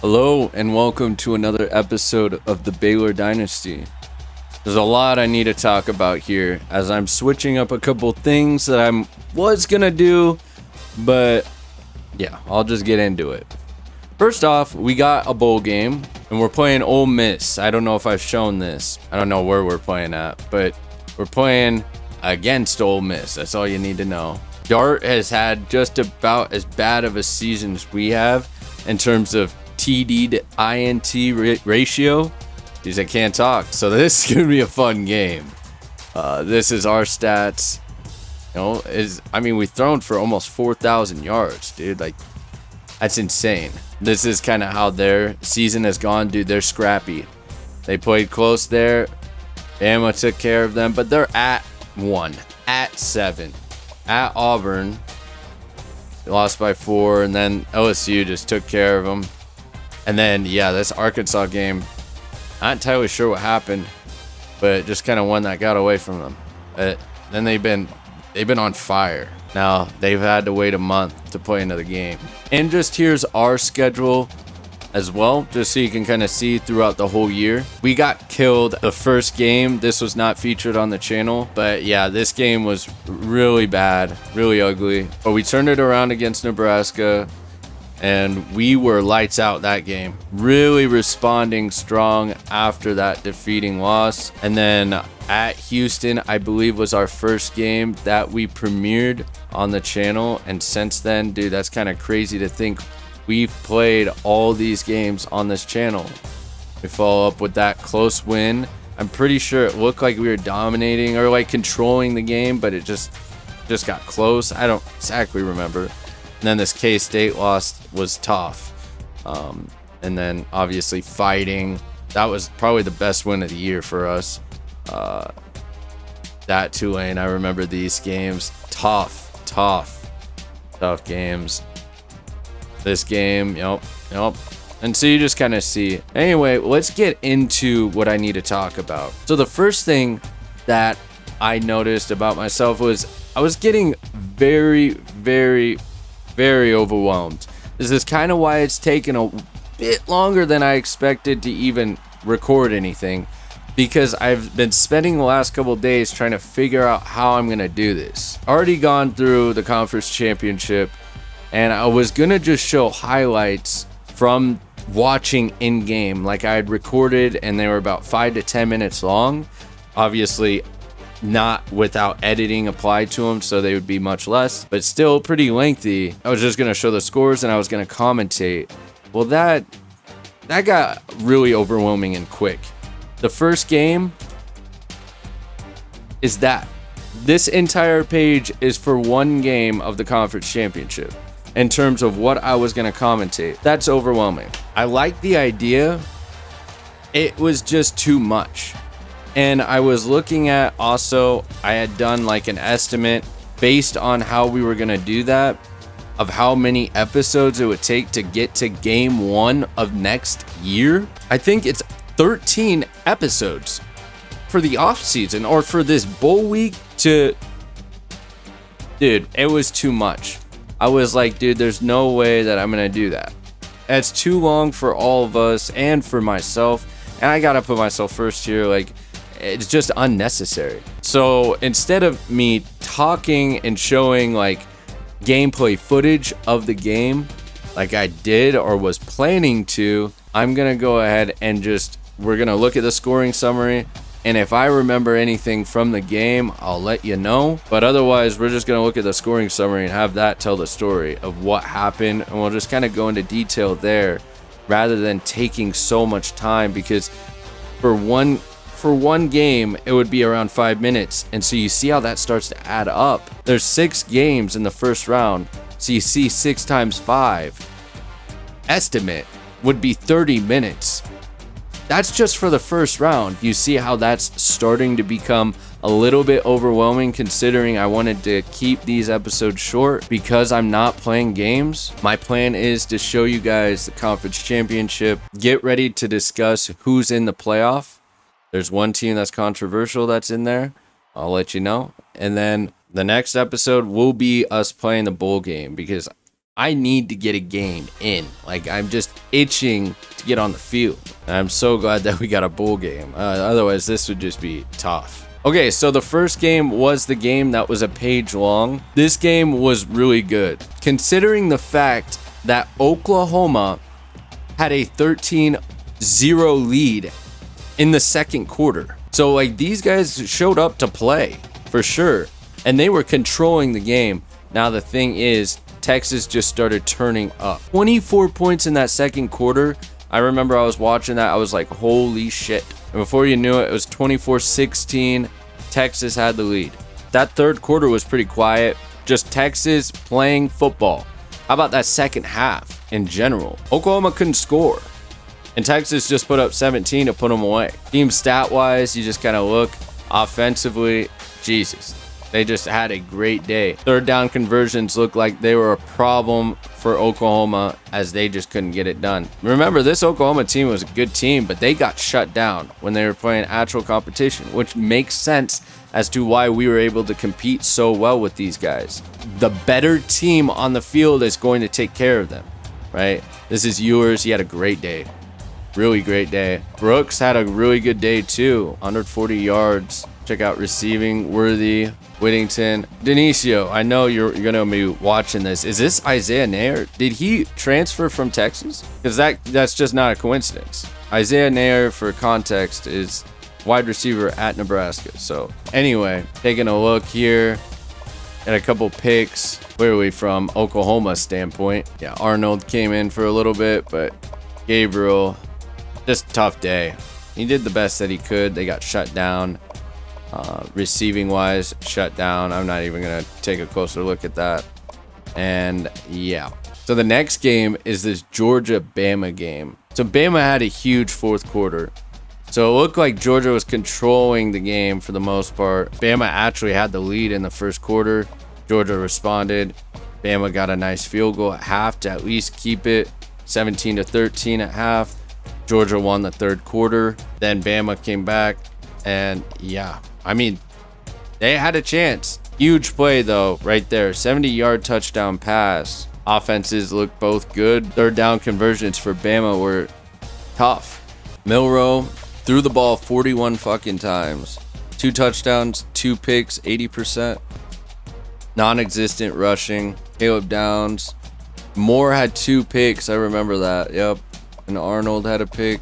Hello and welcome to another episode of the Baylor Dynasty. There's a lot I need to talk about here as I'm switching up a couple things that I was gonna do, but yeah, I'll just get into it. First off, we got a bowl game and we're playing Ole Miss. I don't know if I've shown this. I don't know where we're playing at, but we're playing against Ole Miss. That's all you need to know. Dart has had just about as bad of a season as we have in terms of TD to INT ratio. Because I can't talk, so this is gonna be a fun game. This is our stats. We've thrown for almost 4,000 yards, dude. Like, that's insane. This is kind of how their season has gone, dude. They're scrappy. They played close there. Bama took care of them, but they're at 7 at Auburn. They lost by 4, and then LSU just took care of them. And then, this Arkansas game, not entirely sure what happened, but just kind of one that got away from them. Then they've been on fire. Now they've had to wait a month to play another game. And just here's our schedule as well, just so you can kind of see throughout the whole year. We got killed the first game. This was not featured on the channel, but yeah, this game was really bad, really ugly. But we turned it around against Nebraska, and we were lights out that game. Really responding strong after that defeating loss. And then at Houston, I believe, was our first game that we premiered on the channel. And since then, dude, that's kind of crazy to think we've played all these games on this channel. We follow up with that close win. I'm pretty sure it looked like we were dominating or like controlling the game, but it just got close. I don't exactly remember. And then this K-State loss was tough. And then obviously fighting. That was probably the best win of the year for us. That Tulane, I remember these games. Tough games. This game, yep. And so you just kind of see. Anyway, let's get into what I need to talk about. So the first thing that I noticed about myself was I was getting very overwhelmed. This is kind of why it's taken a bit longer than I expected to even record anything, because I've been spending the last couple of days trying to figure out how I'm going to do this. Already gone through the conference championship, and I was going to just show highlights from watching in game, like I had recorded, and they were about 5 to 10 minutes long. Obviously not without editing applied to them, so they would be much less, but still pretty lengthy. I was just going to show the scores and I was going to commentate. Well, that got really overwhelming and quick. The first game is that this entire page is for one game of the conference championship. In terms of what I was going to commentate, that's overwhelming. I like the idea. It was just too much. And I was looking at also, I had done like an estimate based on how we were going to do that, of how many episodes it would take to get to game 1 of next year. I think it's 13 episodes for the offseason or for this bowl week to... Dude, it was too much. I was like, dude, there's no way that I'm going to do that. It's too long for all of us and for myself. And I got to put myself first here. Like, it's just unnecessary. So instead of me talking and showing like gameplay footage of the game like I did or was planning to, I'm gonna go ahead and we're gonna look at the scoring summary, and if I remember anything from the game, I'll let you know. But otherwise, we're just gonna look at the scoring summary and have that tell the story of what happened, and we'll just kind of go into detail there rather than taking so much time, because for one game, it would be around 5 minutes. And so you see how that starts to add up. There's 6 games in the first round. So you see 6 times 5. Estimate would be 30 minutes. That's just for the first round. You see how that's starting to become a little bit overwhelming, considering I wanted to keep these episodes short because I'm not playing games. My plan is to show you guys the conference championship. Get ready to discuss who's in the playoff. There's one team that's controversial that's in there. I'll let you know. And then the next episode will be us playing the bowl game, because I need to get a game in. Like, I'm just itching to get on the field. And I'm so glad that we got a bowl game. Otherwise, this would just be tough. Okay, so the first game was the game that was a page long. This game was really good, considering the fact that Oklahoma had a 13-0 lead in the second quarter. So, like, these guys showed up to play, for sure. And they were controlling the game. Now, the thing is, Texas just started turning up. 24 points in that second quarter. I remember I was watching that. I was like, holy shit. And before you knew it, it was 24-16. Texas had the lead. That third quarter was pretty quiet. Just Texas playing football. How about that second half in general? Oklahoma couldn't score. And Texas just put up 17 to put them away. Team stat-wise, you just kind of look. Offensively, Jesus. They just had a great day. Third down conversions looked like they were a problem for Oklahoma as they just couldn't get it done. Remember, this Oklahoma team was a good team, but they got shut down when they were playing actual competition, which makes sense as to why we were able to compete so well with these guys. The better team on the field is going to take care of them, right? This is Ewers. He had a great day. Really great day. Brooks had a really good day too. 140 yards. Check out receiving. Worthy. Whittington. Denicio, I know you're going to be watching this. Is this Isaiah Nair? Did he transfer from Texas? Because that's just not a coincidence. Isaiah Nair, for context, is wide receiver at Nebraska. So anyway, taking a look here at a couple picks. Clearly from Oklahoma standpoint. Yeah, Arnold came in for a little bit, but Gabriel, just tough day. He did the best that he could. They got shut down. Receiving wise, shut down. I'm not even gonna take a closer look at that. And yeah, so the next game is this Georgia Bama game. So Bama had a huge fourth quarter, so it looked like Georgia was controlling the game for the most part. Bama actually had the lead in the first quarter. Georgia responded. Bama got a nice field goal at half to at least keep it 17-13 at half. Georgia won the third quarter. Then Bama came back, and yeah, I mean, they had a chance. Huge play though, right there. 70-yard touchdown pass. Offenses looked both good. Third down conversions for Bama were tough. Milroe threw the ball 41 fucking times. 2 touchdowns, 2 picks, 80%. Non-existent rushing. Caleb Downs. Moore had 2 picks. I remember that. Yep. And Arnold had a pick.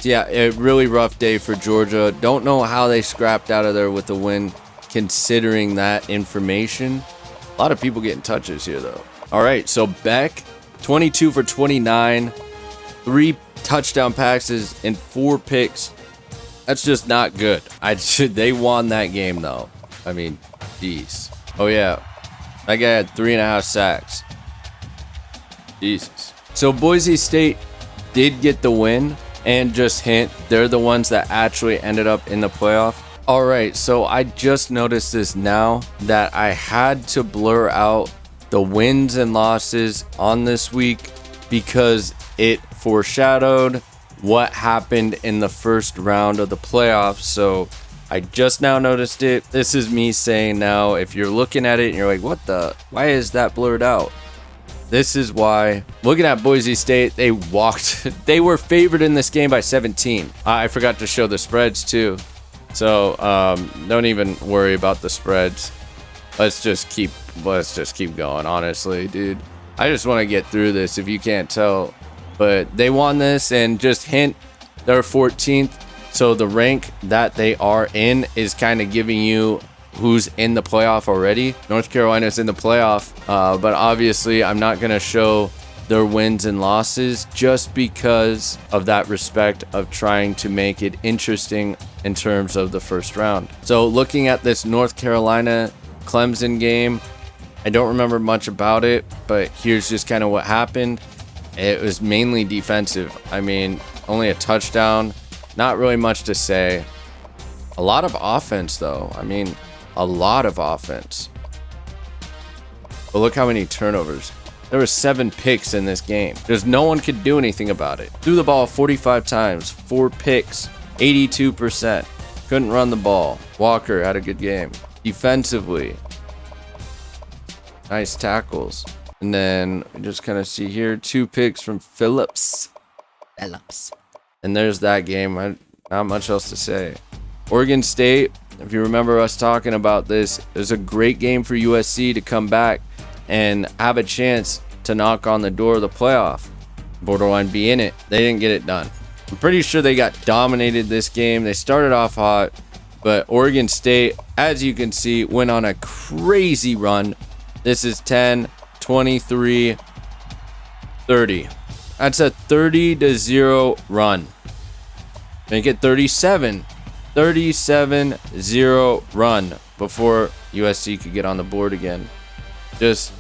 Yeah, a really rough day for Georgia. Don't know how they scrapped out of there with the win, considering that information. A lot of people getting touches here, though. All right, so Beck, 22 for 29, 3 touchdown passes, and 4 picks. That's just not good. They won that game, though. I mean, jeez. Oh, yeah. That guy had 3.5 sacks. Jesus. So Boise State did get the win. And just hint, they're the ones that actually ended up in the playoff. All right, so I just noticed this now that I had to blur out the wins and losses on this week because it foreshadowed what happened in the first round of the playoffs. So I just now noticed it. This is me saying now, if you're looking at it and you're like, why is that blurred out? This is why. Looking at Boise State, they were favored in this game by 17. I forgot to show the spreads too. So don't even worry about the spreads. Let's just keep going, honestly, dude. I just want to get through this if you can't tell. But they won this, and just hint, they're 14th. So the rank that they are in is kind of giving you who's in the playoff already. North Carolina's in the playoff, but obviously I'm not going to show their wins and losses just because of that respect of trying to make it interesting in terms of the first round. So looking at this North Carolina Clemson game, I don't remember much about it, but here's just kind of what happened. It was mainly defensive. I mean, only a touchdown, not really much to say. A lot of offense though. I mean, a lot of offense. But look how many turnovers. There were 7 picks in this game. There's no one could do anything about it. Threw the ball 45 times, 4 picks, 82%. Couldn't run the ball. Walker had a good game. Defensively, nice tackles. And then we just kind of see here 2 picks from Phillips. And there's that game. Not much else to say. Oregon State, if you remember us talking about this, it was a great game for USC to come back and have a chance to knock on the door of the playoff. Borderline be in it. They didn't get it done. I'm pretty sure they got dominated this game. They started off hot, but Oregon State, as you can see, went on a crazy run. This is 10, 23, 30. That's a 30-0 run. Make it 37. 37-0 run before USC could get on the board again. Just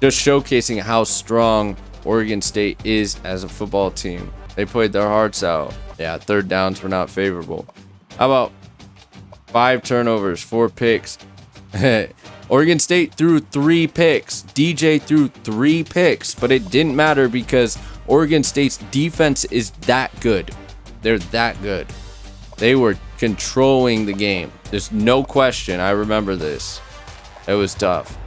showcasing how strong Oregon State is as a football team. They played their hearts out. Yeah, third downs were not favorable. How about 5 turnovers, 4 picks? Oregon State threw 3 picks. DJ threw 3 picks, but it didn't matter because Oregon State's defense is that good. They're that good. They were controlling the game. There's no question. I remember this. It was tough.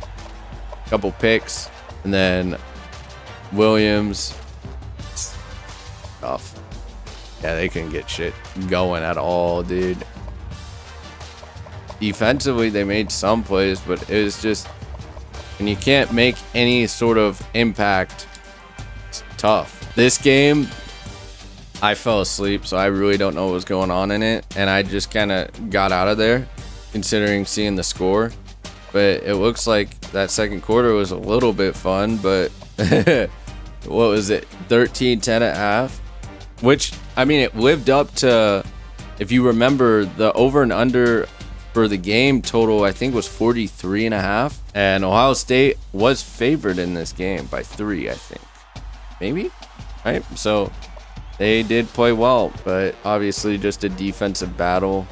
Couple picks, and then Williams. Tough. Yeah, they couldn't get shit going at all, dude. Defensively, they made some plays, but it was just, when you can't make any sort of impact, it's tough. This game, I fell asleep, so I really don't know what was going on in it, and I just kind of got out of there, considering seeing the score. But it looks like that second quarter was a little bit fun, but what was it, 13-10 at half? Which, I mean, it lived up to, if you remember, the over and under for the game total, I think, was 43.5, and Ohio State was favored in this game by 3, I think. Maybe? Right? So they did play well, but obviously just a defensive battle.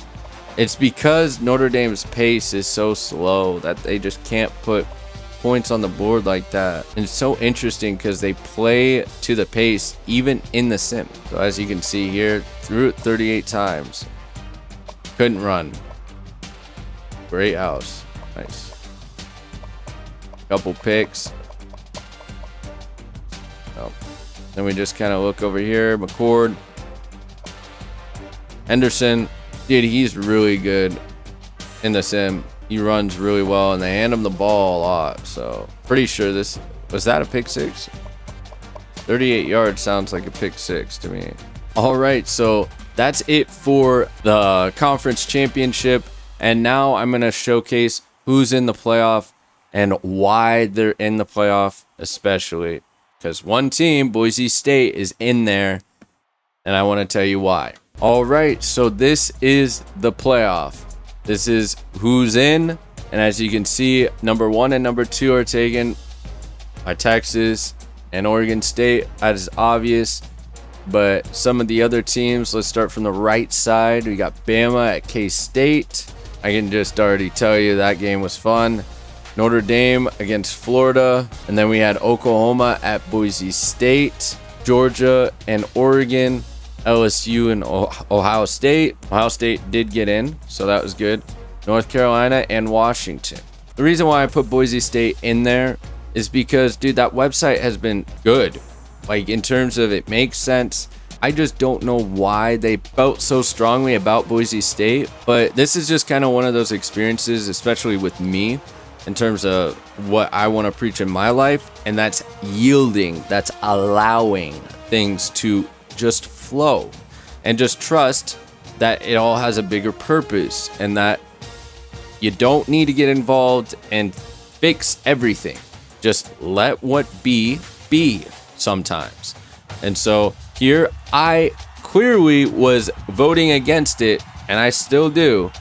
It's because Notre Dame's pace is so slow that they just can't put points on the board like that. And it's so interesting because they play to the pace even in the sim. So as you can see here, threw it 38 times. Couldn't run. Great house. Nice. Couple picks. Oh. Then we just kind of look over here. McCord. Henderson. Dude, he's really good in the sim. He runs really well, and they hand him the ball a lot. So pretty sure this was that a pick 6. 38 yards sounds like a pick 6 to me. All right, so that's it for the conference championship. And now I'm going to showcase who's in the playoff and why they're in the playoff, especially because one team, Boise State, is in there, and I want to tell you why. All right, so this is the playoff. This is who's in, and as you can see, number 1 and number 2 are taken by Texas and Oregon State. That is obvious, but some of the other teams, let's start from the right side. We got Bama at K-State. I can just already tell you that game was fun. Notre Dame against Florida, and then we had Oklahoma at Boise State, Georgia and Oregon, LSU and Ohio State. Ohio State did get in, so that was good. North Carolina and Washington. The reason why I put Boise State in there is because, dude, that website has been good. Like, in terms of it makes sense. I just don't know why they felt so strongly about Boise State, but this is just kind of one of those experiences, especially with me, in terms of what I want to preach in my life, and that's yielding, that's allowing things to just flow and just trust that it all has a bigger purpose and that you don't need to get involved and fix everything. Just let what be sometimes. And so here I clearly was voting against it, and I still do,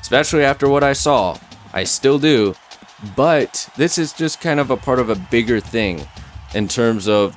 especially after what I saw. I still do, but this is just kind of a part of a bigger thing in terms of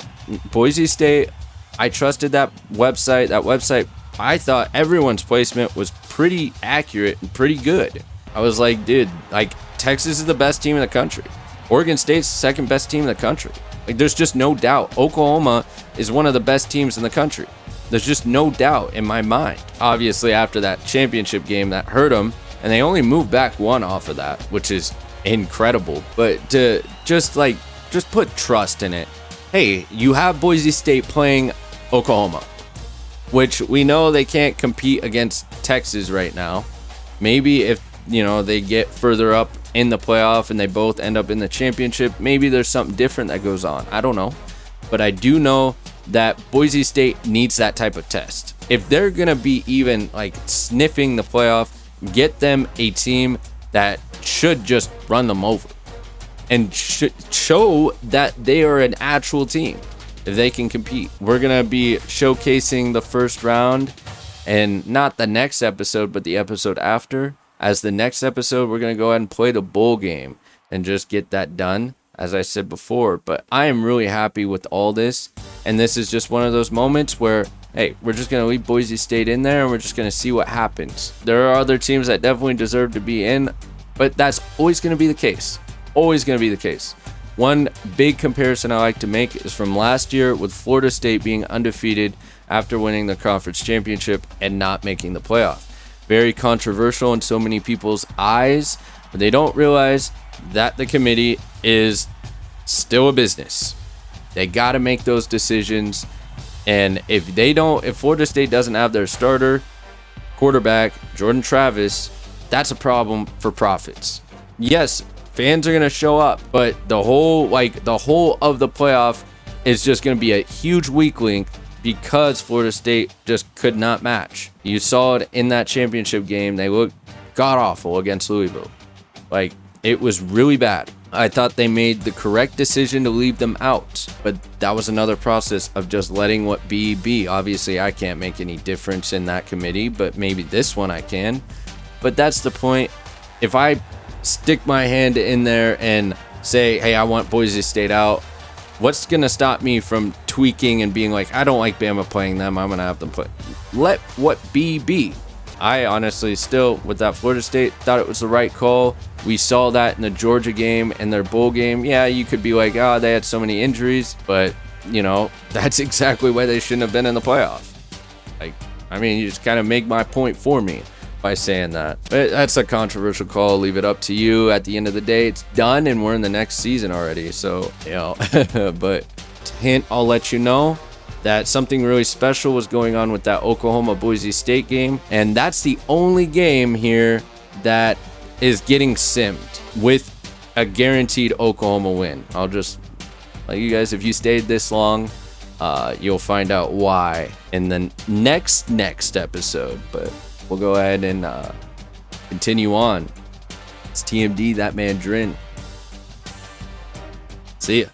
Boise State. I trusted that website. That website, I thought everyone's placement was pretty accurate and pretty good. I was like, dude, like, Texas is the best team in the country. Oregon State's the second best team in the country. Like, there's just no doubt. Oklahoma is one of the best teams in the country. There's just no doubt in my mind. Obviously, after that championship game, that hurt them, and they only moved back 1 off of that, which is incredible. But to just, like, just put trust in it. Hey, you have Boise State playing Oklahoma, which we know they can't compete against Texas right now. Maybe if, they get further up in the playoff and they both end up in the championship, maybe there's something different that goes on. I don't know. But I do know that Boise State needs that type of test. If they're going to be even sniffing the playoff, get them a team that should just run them over and show that they are an actual team if they can compete. We're going to be showcasing the first round, and not the next episode, but the episode after. As the next episode, we're going to go ahead and play the bowl game and just get that done, as I said before. But I am really happy with all this, and this is just one of those moments where, hey, we're just going to leave Boise State in there and we're just going to see what happens. There are other teams that definitely deserve to be in, but that's always going to be the case. Always going to be the case. One big comparison I like to make is from last year with Florida State being undefeated after winning the conference championship and not making the playoff. Very controversial in so many people's eyes, but they don't realize that the committee is still a business. They got to make those decisions. And if Florida State doesn't have their starter quarterback, Jordan Travis, that's a problem for profits. Yes, fans are going to show up, but the whole of the playoff is just going to be a huge weak link because Florida State just could not match. You saw it in that championship game. They looked god-awful against Louisville. It was really bad. I thought they made the correct decision to leave them out, but that was another process of just letting what be. Obviously, I can't make any difference in that committee, but maybe this one I can. But that's the point. If I stick my hand in there and say, hey, I want Boise State out, what's going to stop me from tweaking and being like, I don't like Bama playing them, I'm going to have them play? Let what be. I honestly still, with that Florida State, thought it was the right call. We saw that in the Georgia game and their bowl game. Yeah, you could be like, they had so many injuries, but, that's exactly why they shouldn't have been in the playoff. You just kind of make my point for me by saying that. But that's a controversial call. I'll leave it up to you. At the end of the day, it's done and we're in the next season already. So, but hint, I'll let you know that something really special was going on with that Oklahoma-Boise State game. And that's the only game here that is getting simmed with a guaranteed Oklahoma win. I'll just let you guys, if you stayed this long, you'll find out why in the next episode. But we'll go ahead and continue on. It's TMD, that man Drin. See ya.